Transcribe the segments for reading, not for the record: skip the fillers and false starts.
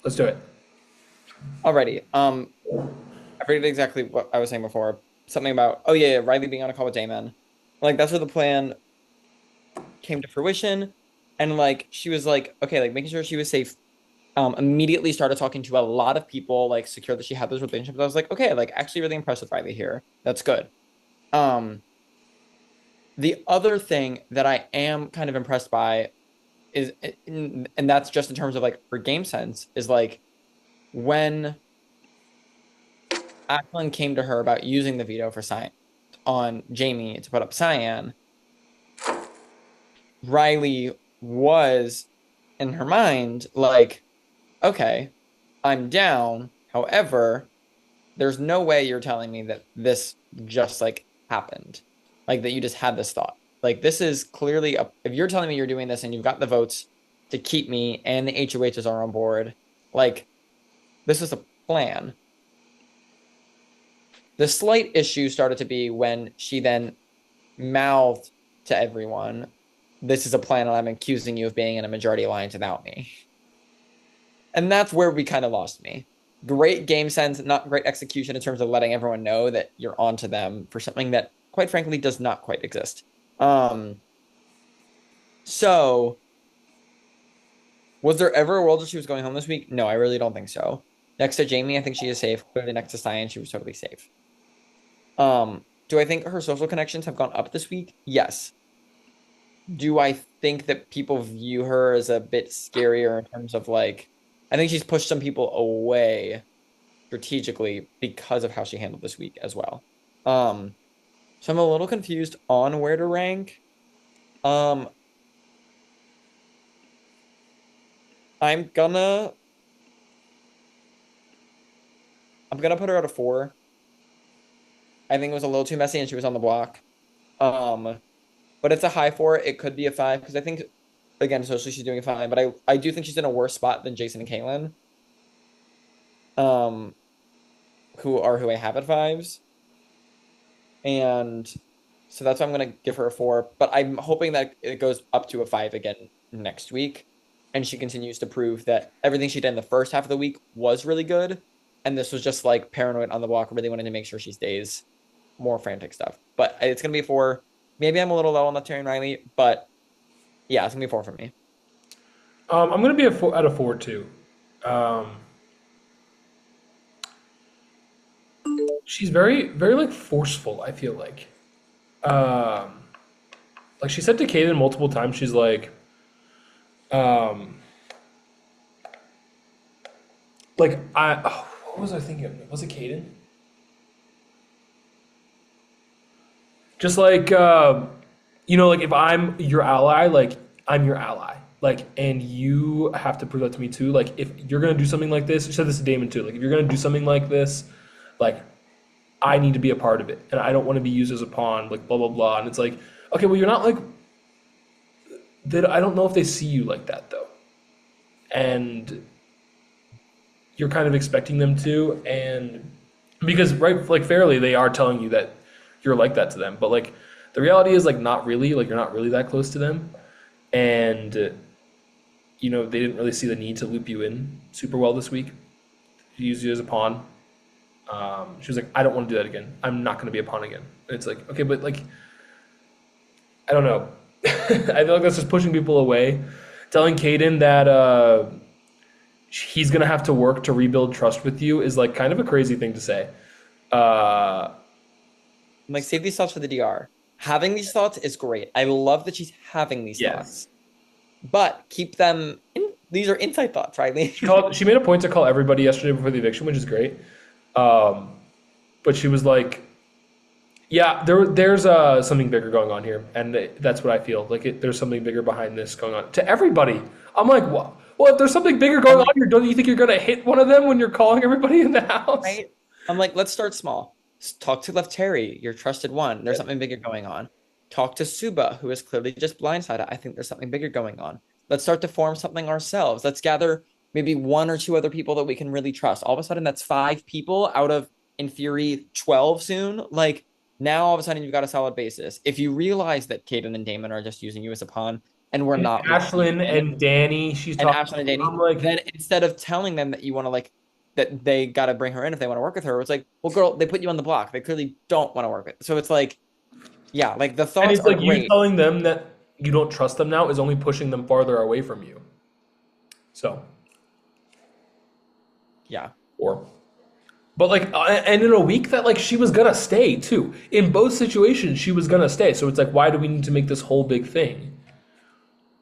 Let's do it. Alrighty. I forget exactly what I was saying before. Something about yeah, Riley being on a call with Damon. Like that's where the plan came to fruition. And like she was like, okay, like making sure she was safe. Immediately started talking to a lot of people, like secure that she had those relationships. I was like, okay, like actually really impressed with Riley here. That's good. Um, the other thing that I am kind of impressed by is, and that's just in terms of like her game sense, is like when Ackland came to her about using the veto for Cyan on Jamie to put up Cyan, Riley was in her mind like, okay, I'm down. However, there's no way you're telling me that this just like happened. Like that you just had this thought. Like this is clearly if you're telling me you're doing this and you've got the votes to keep me and the HOHs are on board, like this is a plan. The slight issue started to be when she then mouthed to everyone, this is a plan and I'm accusing you of being in a majority alliance without me. And that's where we kind of lost me. Great game sense, not great execution in terms of letting everyone know that you're onto them for something that, quite frankly, does not quite exist. So was there ever a world that she was going home this week? No, I really don't think so. Next to Jamie, I think she is safe. Clearly next to Cyan, she was totally safe. Do I think her social connections have gone up this week? Yes. Do I think that people view her as a bit scarier in terms of like, I think she's pushed some people away strategically because of how she handled this week as well. Um, so I'm a little confused on where to rank. Um, I'm gonna I'm gonna put her at a 4. I think it was a little too messy and she was on the block. Um, but it's a high 4. It could be a 5 because I think again, socially she's doing fine, but I do think she's in a worse spot than Jason and Caitlin. Um, who I have at 5s. And so that's why I'm gonna give her a 4. But I'm hoping that it goes up to a 5 again next week. And she continues to prove that everything she did in the first half of the week was really good. And this was just like paranoid on the block, really wanting to make sure she stays more frantic stuff. But it's gonna be a 4. Maybe I'm a little low on the Tyrion Riley, but yeah, it's gonna be a 4 for me. I'm gonna be at a four too. Um, she's very like forceful. I feel um, like she said to Kaden multiple times. She's um, what was I thinking of? Was it Kaden? Just like if I'm your ally, like I'm your ally, like, and you have to prove that to me too. Like, if you're gonna do something like this, you said this to Damon too. Like, if you're gonna do something like this, like, I need to be a part of it, and I don't want to be used as a pawn. Like, blah blah blah. And it's like, okay, well, you're not like that. I don't know if they see you like that though, and you're kind of expecting them to, and because right, like fairly, they are telling you that you're like that to them, but like the reality is like not really. Like you're not really that close to them, and they didn't really see the need to loop you in super well this week. She used you as a pawn. She was like, I don't want to do that again. I'm not going to be a pawn again. And it's like, okay, but like, I don't know. I feel like that's just pushing people away. Telling Caden that he's going to have to work to rebuild trust with you is like kind of a crazy thing to say. Uh, I'm like, save these thoughts for the DR. Having these thoughts is great. I love that she's having these yes. thoughts, but keep them in. These are inside thoughts, right? She made a point to call everybody yesterday before the eviction, which is great. Um, but she was like, yeah, there's something bigger going on here, and that's what I feel like. There's something bigger behind this going on to everybody. I'm like, well, if there's something bigger I'm going on like, here, don't you think you're gonna hit one of them when you're calling everybody in the house? right? I'm like, let's start small. Talk to Left Terry, your trusted one. There's something bigger going on. Talk to Suba, who is clearly just blindsided. I think there's something bigger going on. Let's start to form something ourselves. Let's gather maybe one or two other people that we can really trust. All of a sudden, that's 5 people out of, in theory, 12 soon. Like now, all of a sudden, you've got a solid basis. If you realize that Caden and Damon are just using you as a pawn, and we're And not looping Ashlyn in, and Danny, she's and talking Ashlyn and to. Danny, I'm like, then instead of telling them that you want to like that they got to bring her in if they want to work with her, it's like, well, girl, they put you on the block. They clearly don't want to work with. So it's like, yeah, like the and thoughts it's are like you great. telling them that you don't trust them now is only pushing them farther away from you. So, Yeah. or but like, and in a week that like she was gonna stay too. In both situations, she was gonna stay. So it's like, why do we need to make this whole big thing?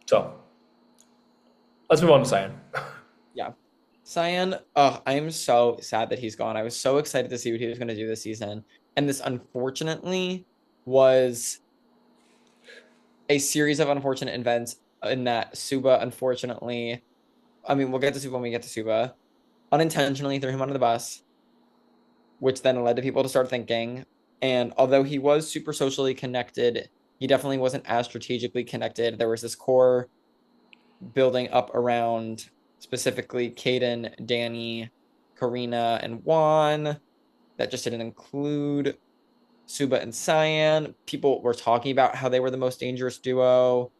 So let's move on to Cyan. Yeah. Cyan, I am so sad that he's gone. I was so excited to see what he was going to do this season. And this unfortunately was a series of unfortunate events in that Suba, unfortunately, I mean, we'll get to Suba when we get to Suba, unintentionally threw him under the bus, which then led to people to start thinking. And although he was super socially connected, he definitely wasn't as strategically connected. There was this core building up around specifically Caden, Danny, Karina, and Juan that just didn't include Suba and Cyan. People were talking about how they were the most dangerous duo,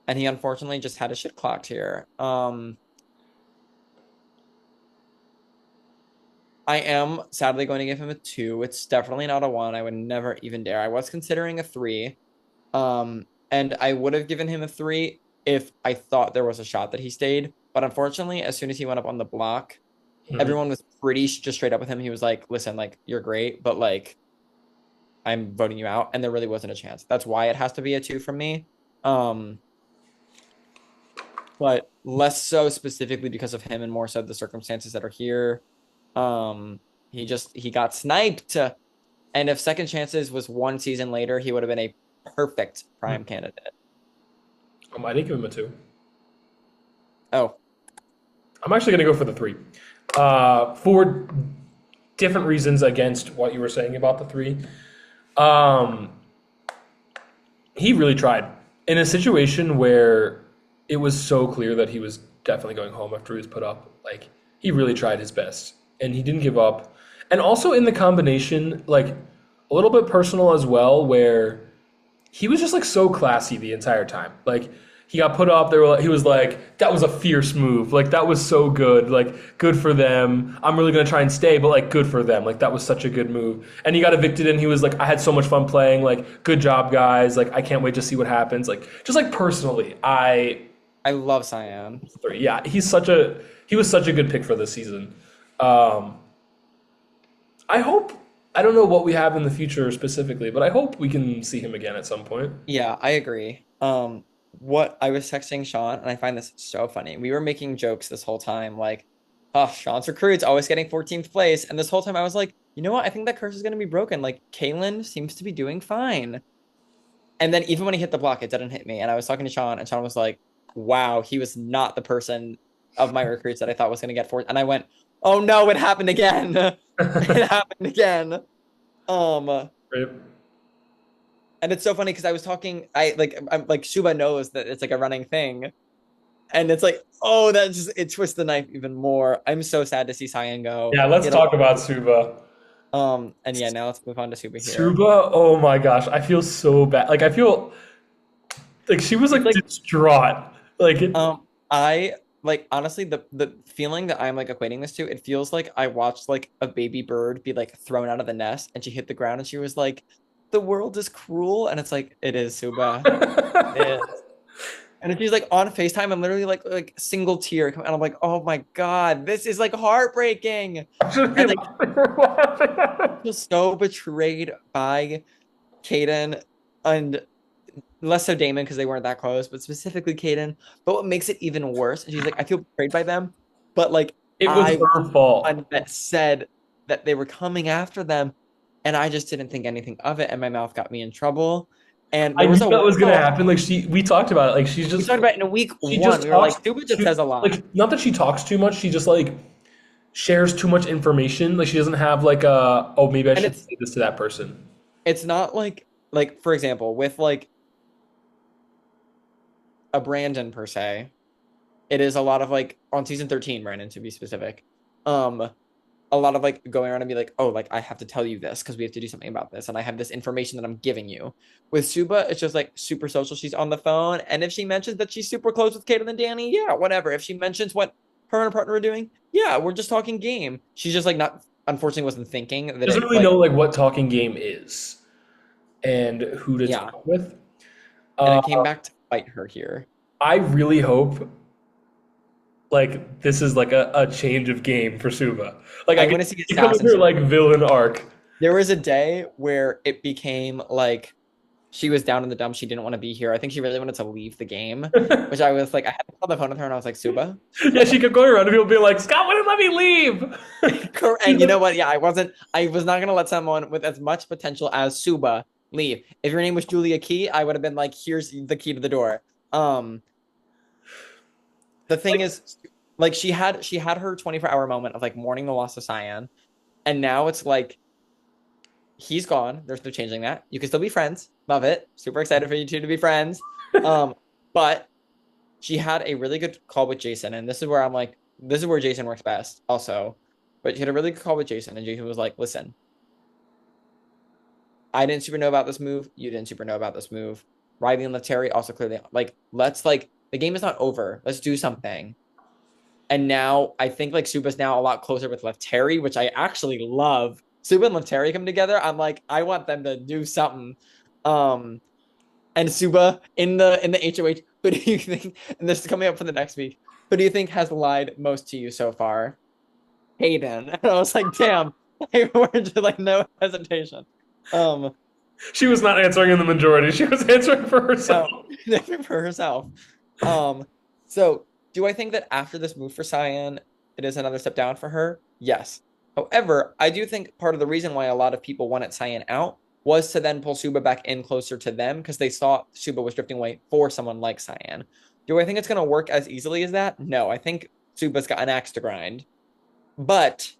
and he unfortunately just had a shit clocked here. I am sadly going to give him a 2. It's definitely not a 1. I would never even dare. I was considering a 3. And I would have given him a 3 if I thought there was a shot that he stayed. But unfortunately, as soon as he went up on the block, Mhm. everyone was pretty just straight up with him. He was like, listen, like, you're great, but like, I'm voting you out. And there really wasn't a chance. That's why it has to be a 2 from me. Um, but less so specifically because of him and more so the circumstances that are here. Um, he got sniped. And if second chances was one season later, he would have been a perfect prime candidate. I didn't give him a 2. Oh, I'm actually gonna go for the 3. For different reasons against what you were saying about the 3. Um, he really tried in a situation where it was so clear that he was definitely going home after he was put up. Like he really tried his best, and he didn't give up. And also in the combination, like a little bit personal as well, where he was just like so classy the entire time. Like he got put up there. He was like, "That was a fierce move. Like that was so good. Like good for them. I'm really gonna try and stay, but like good for them. Like that was such a good move." And he got evicted, and he was like, "I had so much fun playing. Like good job, guys. Like I can't wait to see what happens. Like just like personally, I I love Cyan. yeah, he was such a good pick for this season. Um, I hope I don't know what we have in the future specifically, but I hope we can see him again at some point. Yeah, I agree. What I was texting Sean, and I find this so funny. We were making jokes this whole time, like, oh, Sean's recruits always getting 14th place. And this whole time I was like, you know what? I think that curse is gonna be broken. Like, Kaylin seems to be doing fine. And then even when he hit the block, it didn't hit me. And I was talking to Sean, and Sean was like, wow, he was not the person of my recruits that I thought was gonna get fourth. And I went, oh no, it happened again. It happened again. Um, Right? and it's so funny because I was talking, I'm like Suba knows that it's like a running thing. And it's like, oh, that just it twists the knife even more. I'm so sad to see Cyan go. Yeah, He let's had a talk about Suba. and yeah, now let's move on to Suba here. Suba, oh my gosh, I feel so bad. Like I feel like she was It's like like distraught. Like it, I like honestly the feeling that I'm like equating this to, it feels like I watched like a baby bird be like thrown out of the nest and she hit the ground and she was like, the world is cruel. And it's like, it is, Suba. It is. And if she's like on FaceTime, I'm literally like single tear. And I'm like, oh my God, this is like heartbreaking. I should be And like laughing or laughing. feel so betrayed by Caden and less so Damon because they weren't that close, but specifically Caden. But what makes it even worse, she's like, I feel betrayed by them, but like It was I was her the fault. one that said that they were coming after them, and I just didn't think anything of it, and my mouth got me in trouble. And I there knew was a that was gonna while happen. Like we talked about it. Like we talked about it in week she one. just We were talks like, Duba just too, says a lot. like not that she talks too much. She just like shares too much information. Like she doesn't have like a oh maybe I And should say this to that person. it's not like for example, with like a Brandon per se, it is a lot of like on season 13, Brandon to be specific. Um, a lot of like going around and be like, oh, like I have to tell you this because we have to do something about this, and I have this information that I'm giving you. With Suba, it's just like super social. She's on the phone, and if she mentions that she's super close with Caitlyn and Danny, yeah, whatever. If she mentions what her and her partner are doing, yeah, we're just talking game. She's just like not, unfortunately, wasn't thinking that Doesn't it really like, know like what talking game is and who to yeah, talk with. and Uh, it came back to bite her here. I really hope like this is like a change of game for Suba. Like I I can want to see see coming assassin. through like villain arc. There was a day where it became like she was down in the dumps. She didn't want to be here. I think she really wanted to leave the game, which I was like, I had to call the phone with her and I was like, Suba. Yeah, she kept going around and people being like, Scott wouldn't let me leave. And you know what? Yeah, I was not going to let someone with as much potential as Suba leave. If your name was Julia Key, I would have been like, here's the key to the door. Um, the thing Like, is, like she had her 24-hour moment of like mourning the loss of Cyan. And now it's like he's gone. There's no changing that. You can still be friends. Love it. Super excited for you two to be friends. But she had a really good call with Jason, and this is where I'm like, this is where Jason works best, also. But she had a really good call with Jason, and Jason was like, listen, I didn't super know about this move. You didn't super know about this move. Riley and Letary also clearly like, let's like the game is not over. Let's do something. And now I think like Suba's now a lot closer with Letary, which I actually love. Suba and Letary come together. I'm like, I want them to do something. Um, and Suba in the HOH, who do you think, and this is coming up for the next week, who do you think has lied most to you so far? Hayden. And I was like, damn, we're just like no hesitation. Um, she was not answering in the majority. She was answering for herself. no, for herself. Um, so do I think that after this move for Cyan, it is another step down for her? Yes. However, I do think part of the reason why a lot of people wanted Cyan out was to then pull Suba back in closer to them because they saw Suba was drifting away for someone like Cyan. Do I think it's going to work as easily as that? No, I think Suba's got an axe to grind, but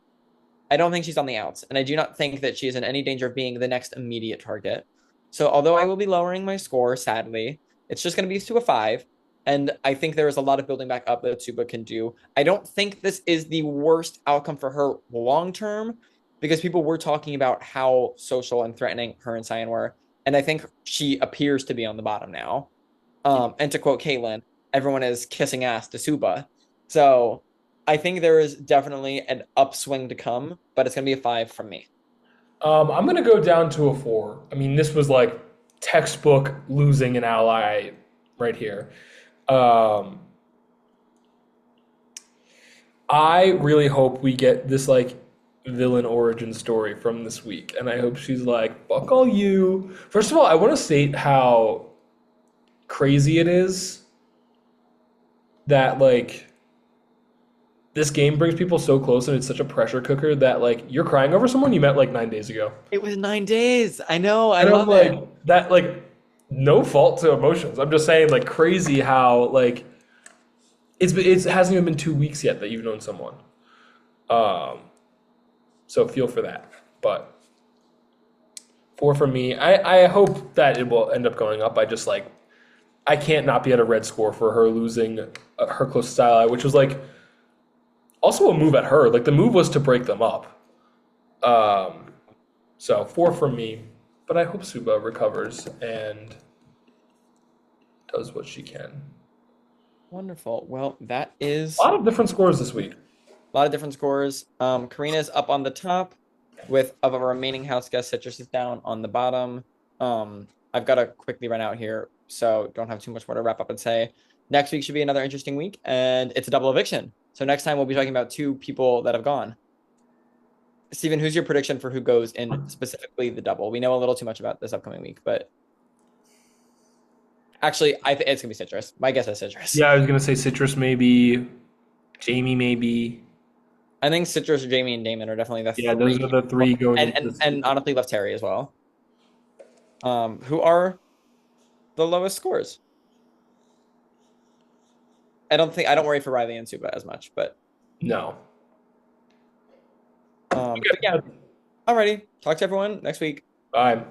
I don't think she's on the outs, and I do not think that she is in any danger of being the next immediate target. So, although I will be lowering my score, sadly, it's just going to be to a 5. And I think there is a lot of building back up that Tsuba can do. I don't think this is the worst outcome for her long term because people were talking about how social and threatening her and Cyan were. And I think she appears to be on the bottom now. And to quote Caitlyn, everyone is kissing ass to Suba. So I think there is definitely an upswing to come, but it's going to be a 5 from me. I'm gonna go down to a 4. I mean, this was like textbook losing an ally right here. Um, I really hope we get this like villain origin story from this week, and I hope she's like, "Fuck all you." First of all, I want to state how crazy it is that like this game brings people so close, and it's such a pressure cooker that like you're crying over someone you met like 9 days ago, It was 9 days. I know. I and I'm love it. like that like no fault to emotions. I'm just saying like crazy how like it hasn't even been 2 weeks yet that you've known someone. Um, so feel for that. But 4 from me. I hope that it will end up going up. I just like I can't not be at a red score for her losing her closest ally, which was like also a move at her. Like the move was to break them up. Um, so 4 from me. But I hope Suba recovers and does what she can. Wonderful. Well, that A is lot of different scores this week. a lot of different scores. Karina's up on the top with of our remaining house guest. Citrus is down on the bottom. I've got to quickly run out here, so don't have too much more to wrap up and say. Next week should be another interesting week, and it's a double eviction. So next time we'll be talking about 2 people that have gone. Steven, who's your prediction for who goes in specifically the double? We know a little too much about this upcoming week, but actually, I think it's gonna be Citrus. My guess is Citrus. Yeah, I was gonna say Citrus maybe, Jamie maybe. I think Citrus, Jamie, and Damon are definitely the Yeah, those are 3, the three going and into and, this. and honestly left Terry as well. Who are the lowest scores? I don't worry for Riley and Suba as much, No. but yeah. Okay. Alrighty. Talk to everyone next week. Bye.